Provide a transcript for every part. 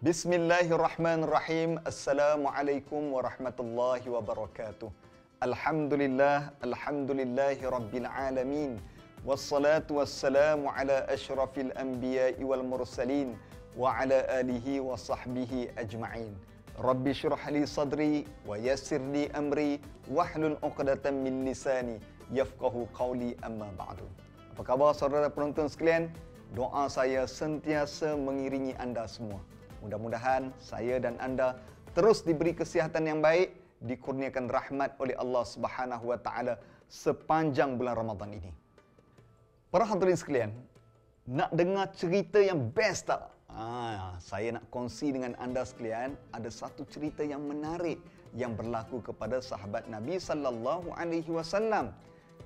Bismillahirrahmanirrahim. Assalamualaikum warahmatullahi wabarakatuh. Alhamdulillahi rabbil alamin. Wassalatu wassalamu ala asyrafil anbiya'i wal mursalin wa ala alihi wa sahbihi ajma'in. Rabbi syrah li sadri wa yassir li amri wahlul 'uqdatam min lisani yafqahu qawli, amma ba'du. Apa khabar saudara penonton sekalian? Doa saya sentiasa mengiringi anda semua. Mudah-mudahan saya dan anda terus diberi kesihatan yang baik, dikurniakan rahmat oleh Allah Subhanahu wa taala sepanjang bulan Ramadan ini. Para hadirin sekalian, nak dengar cerita yang best tak? Saya nak kongsi dengan anda sekalian ada satu cerita yang menarik yang berlaku kepada sahabat Nabi sallallahu alaihi wasallam.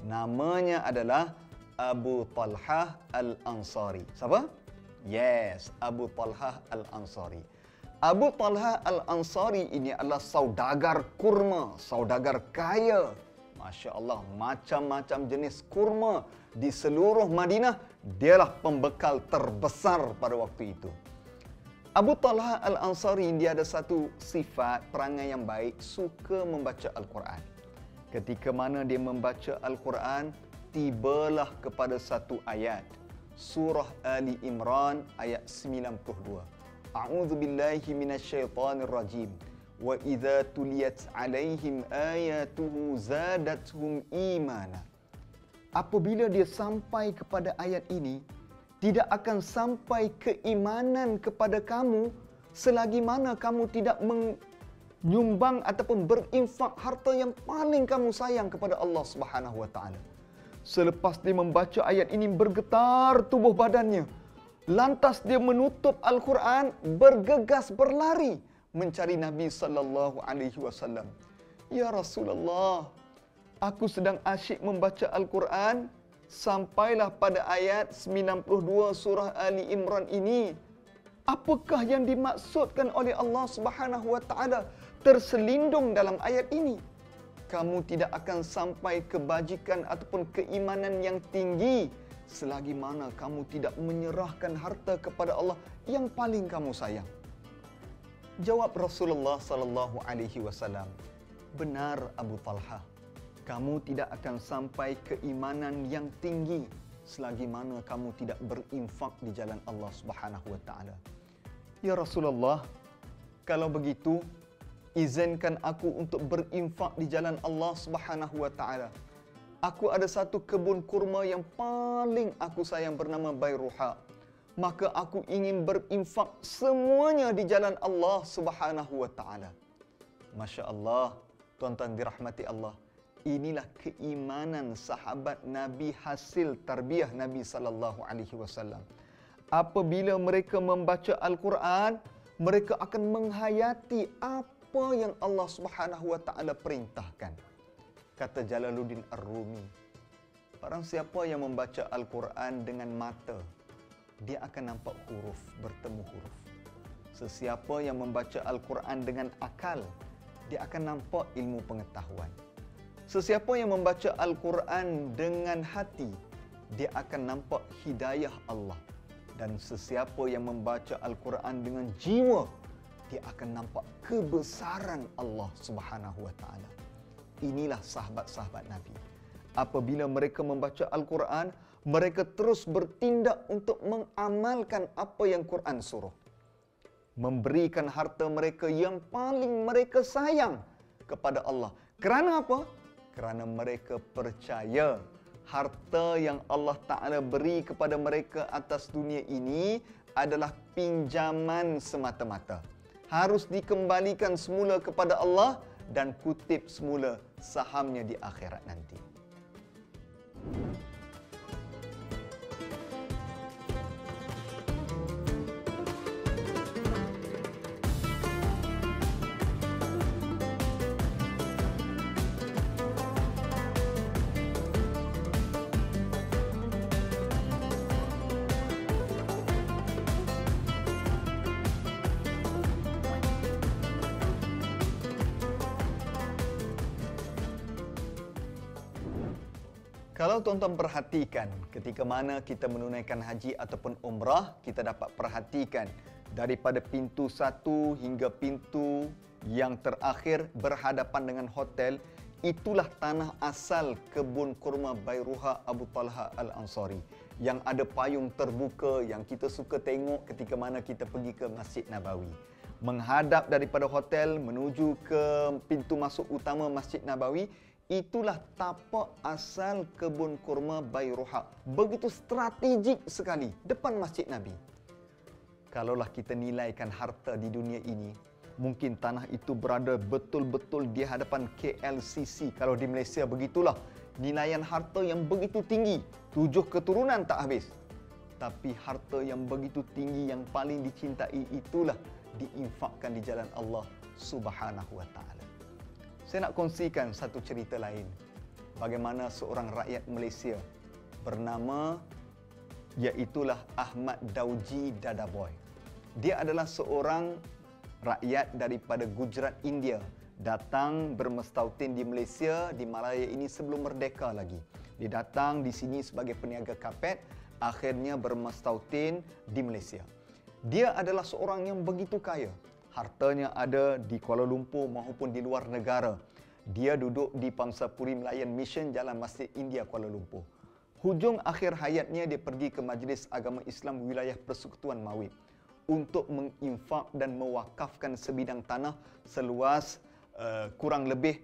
Namanya adalah Abu Talhah Al-Ansari. Siapa? Yes, Abu Talhah Al-Ansari. Abu Talhah Al-Ansari ini adalah saudagar kurma, saudagar kaya. Masya Allah, macam-macam jenis kurma di seluruh Madinah. Dialah pembekal terbesar pada waktu itu. Abu Talhah Al-Ansari dia ada satu sifat perangai yang baik, suka membaca Al-Quran. Ketika mana dia membaca Al-Quran, tibalah kepada satu ayat. Surah Ali Imran ayat 92. A'udzu billahi minasyaitonir rajim. Wa idza tuliyat 'alaihim ayatuhu zadatuhum imana. Apabila dia sampai kepada ayat ini, tidak akan sampai keimanan kepada kamu selagi mana kamu tidak menyumbang ataupun berinfak harta yang paling kamu sayang kepada Allah Subhanahu wa taala. Selepas dia membaca ayat ini, bergetar tubuh badannya. Lantas dia menutup Al-Quran, bergegas berlari mencari Nabi sallallahu alaihi wasallam. Ya Rasulullah, aku sedang asyik membaca Al-Quran, sampailah pada ayat 92 surah Ali Imran ini. Apakah yang dimaksudkan oleh Allah Subhanahu wa taala terselindung dalam ayat ini? Kamu tidak akan sampai kebajikan ataupun keimanan yang tinggi selagi mana kamu tidak menyerahkan harta kepada Allah yang paling kamu sayang. Jawab Rasulullah sallallahu alaihi wasallam, benar Abu Talhah, kamu tidak akan sampai keimanan yang tinggi selagi mana kamu tidak berinfak di jalan Allah Subhanahu wa taala. Ya Rasulullah, kalau begitu izinkan aku untuk berinfak di jalan Allah Subhanahu wa taala. Aku ada satu kebun kurma yang paling aku sayang bernama Bayruha. Maka aku ingin berinfak semuanya di jalan Allah Subhanahu wa taala. Masya Allah, tuan-tuan dirahmati Allah. Inilah keimanan sahabat Nabi hasil tarbiyah Nabi sallallahu alaihi wasallam. Apabila mereka membaca Al-Quran, mereka akan menghayati apa yang Allah Subhanahu wa taala perintahkan. Kata Jalaluddin Ar-Rumi, barang siapa yang membaca Al-Quran dengan mata, dia akan nampak huruf, bertemu huruf. Sesiapa yang membaca Al-Quran dengan akal, dia akan nampak ilmu pengetahuan. Sesiapa yang membaca Al-Quran dengan hati, dia akan nampak hidayah Allah. Dan sesiapa yang membaca Al-Quran dengan jiwa, dia akan nampak kebesaran Allah Subhanahu wa taala. Inilah sahabat-sahabat Nabi. Apabila mereka membaca Al-Quran, mereka terus bertindak untuk mengamalkan apa yang Quran suruh. Memberikan harta mereka yang paling mereka sayang kepada Allah. Kerana apa? Kerana mereka percaya harta yang Allah Ta'ala beri kepada mereka atas dunia ini adalah pinjaman semata-mata. Harus dikembalikan semula kepada Allah dan kutip semula sahamnya di akhirat nanti. Kalau tuan-tuan perhatikan, ketika mana kita menunaikan haji ataupun umrah, kita dapat perhatikan Daripada pintu satu hingga pintu yang terakhir berhadapan dengan hotel, itulah tanah asal kebun kurma Bairuha Abu Talha Al-Ansari yang ada payung terbuka yang kita suka tengok ketika mana kita pergi ke Masjid Nabawi. Menghadap daripada hotel menuju ke pintu masuk utama Masjid Nabawi, itulah tapak asal kebun kurma Bairuha. Begitu strategik sekali depan Masjid Nabi. Kalaulah kita nilaikan harta di dunia ini, mungkin tanah itu berada betul-betul di hadapan KLCC. Kalau di Malaysia begitulah, nilaian harta yang begitu tinggi, 7 keturunan tak habis. Tapi harta yang begitu tinggi yang paling dicintai itulah diinfakkan di jalan Allah Subhanahu wa taala. Saya nak kongsikan satu cerita lain. Bagaimana seorang rakyat Malaysia bernama iaitulah Ahmad Dauji Dadaboy. Dia adalah seorang rakyat daripada Gujarat, India, datang bermestautin di Malaysia, di Malaya ini sebelum merdeka lagi. Dia datang di sini sebagai peniaga kapet, akhirnya bermestautin di Malaysia. Dia adalah seorang yang begitu kaya. Hartanya ada di Kuala Lumpur maupun di luar negara. Dia duduk di Pangsapuri Melayan Mission, Jalan Masjid India, Kuala Lumpur. Hujung akhir hayatnya dia pergi ke Majlis Agama Islam Wilayah Persekutuan Mawib untuk menginfak dan mewakafkan sebidang tanah seluas kurang lebih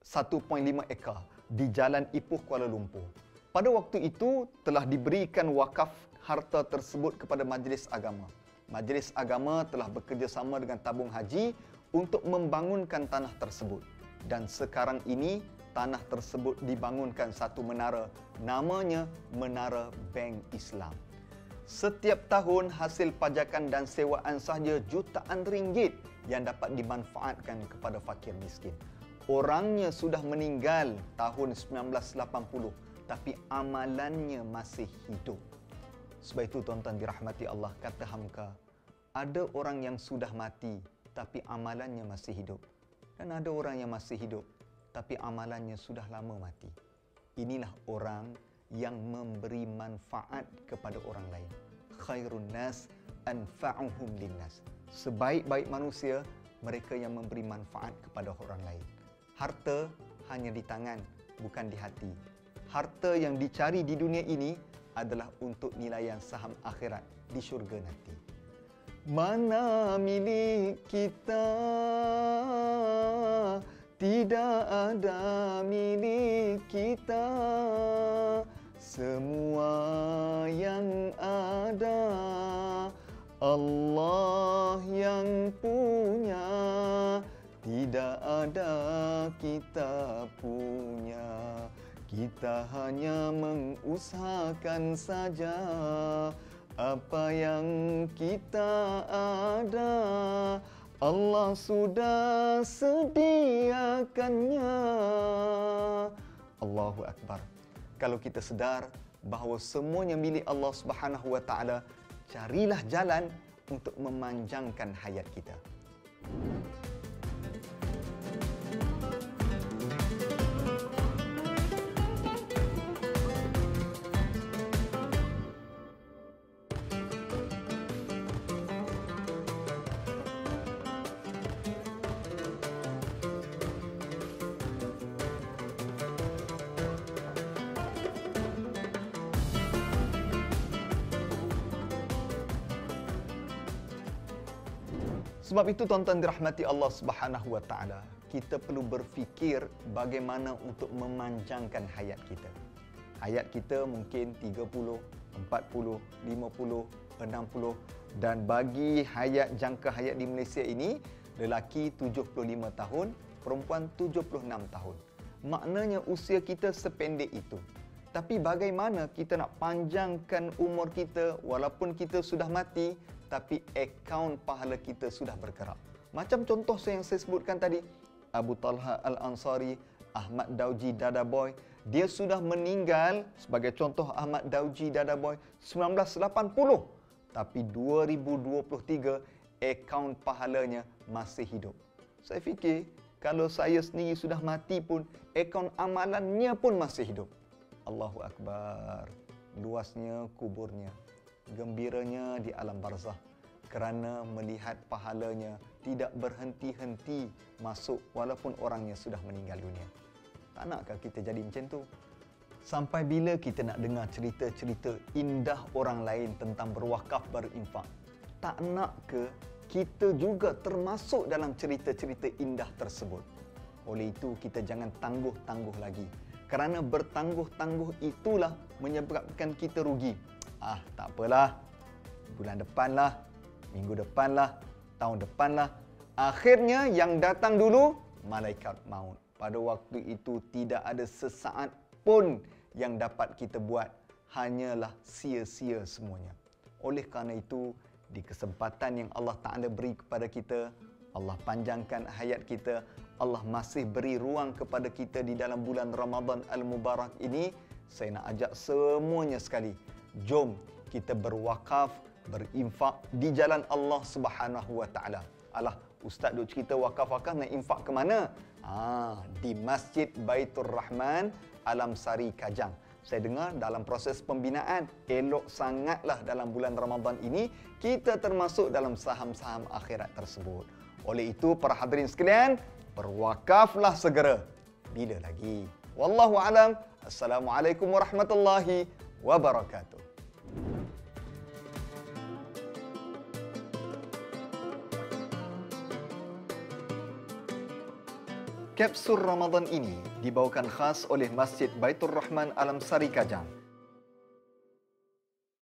1.5 ekar di Jalan Ipoh, Kuala Lumpur. Pada waktu itu telah diberikan wakaf harta tersebut kepada Majlis Agama. Majlis Agama telah bekerjasama dengan tabung haji untuk membangunkan tanah tersebut. Dan sekarang ini tanah tersebut dibangunkan satu menara, namanya Menara Bank Islam. Setiap tahun hasil pajakan dan sewaan sahaja jutaan ringgit yang dapat dimanfaatkan kepada fakir miskin. Orangnya sudah meninggal tahun 1980, tapi amalannya masih hidup. Sebab itu tuan-tuan dirahmati Allah, kata Hamka, ada orang yang sudah mati tapi amalannya masih hidup. Dan ada orang yang masih hidup tapi amalannya sudah lama mati. Inilah orang yang memberi manfaat kepada orang lain. Khairun nas anfa'uhum linnas. Sebaik-baik manusia mereka yang memberi manfaat kepada orang lain. Harta hanya di tangan, bukan di hati. Harta yang dicari di dunia ini adalah untuk nilaian saham akhirat di syurga nanti. Mana milik kita, tidak ada milik kita. Semua yang ada Allah yang punya, tidak ada kita punya. Kita hanya mengusahakan saja apa yang kita ada. Allah sudah sediakannya. Allahu Akbar. Kalau kita sedar bahawa semuanya milik Allah Subhanahu wa taala, carilah jalan untuk memanjangkan hayat kita. Sebab itu tuan-tuan dirahmati Allah Subhanahu wa taala, kita perlu berfikir bagaimana untuk memanjangkan hayat kita. Hayat kita mungkin 30, 40, 50, 60 dan bagi jangka hayat di Malaysia ini, lelaki 75 tahun, perempuan 76 tahun. Maknanya usia kita sependek itu. Tapi bagaimana kita nak panjangkan umur kita walaupun kita sudah mati, tapi akaun pahala kita sudah bergerak. Macam contoh yang saya sebutkan tadi, Abu Talha Al-Ansari, Ahmad Dauji Dadaboy, dia sudah meninggal sebagai contoh Ahmad Dauji Dadaboy 1980. Tapi 2023 akaun pahalanya masih hidup. Saya fikir kalau saya sendiri sudah mati pun akaun amalannya pun masih hidup. Allahu Akbar. Luasnya kuburnya, gembiranya di alam barzah. kerana melihat pahalanya tidak berhenti-henti masuk walaupun orangnya sudah meninggal dunia. Tak nakkah kita jadi macam tu? Sampai bila kita nak dengar cerita-cerita indah orang lain tentang berwakaf, berinfak? Tak nak ke kita juga termasuk dalam cerita-cerita indah tersebut? Oleh itu, kita jangan tangguh-tangguh lagi. Kerana bertangguh-tangguh itulah menyebabkan kita rugi. Tak apalah. Bulan depanlah, minggu depanlah, tahun depanlah. Akhirnya yang datang dulu, malaikat maut. Pada waktu itu tidak ada sesaat pun yang dapat kita buat. Hanyalah sia-sia semuanya. Oleh kerana itu, di kesempatan yang Allah Ta'ala beri kepada kita, Allah panjangkan hayat kita, Allah masih beri ruang kepada kita di dalam bulan Ramadan Al-Mubarak ini, saya nak ajak semuanya sekali, jom kita berwakaf, berinfak di jalan Allah Subhanahu Wa Ta'ala. Alah, Ustaz duk cerita wakaf-wakaf, nak infak ke mana? Di Masjid Baitur Rahman Alam Sari Kajang. Saya dengar dalam proses pembinaan, elok sangatlah dalam bulan Ramadan ini kita termasuk dalam saham-saham akhirat tersebut. Oleh itu, para hadirin sekalian, berwakaflah segera. Bila lagi? Wallahu alam. Assalamualaikum warahmatullahi wabarakatuh. Kapsul Ramadan ini dibawakan khas oleh Masjid Baitur Rahman Alam Sari Kajang.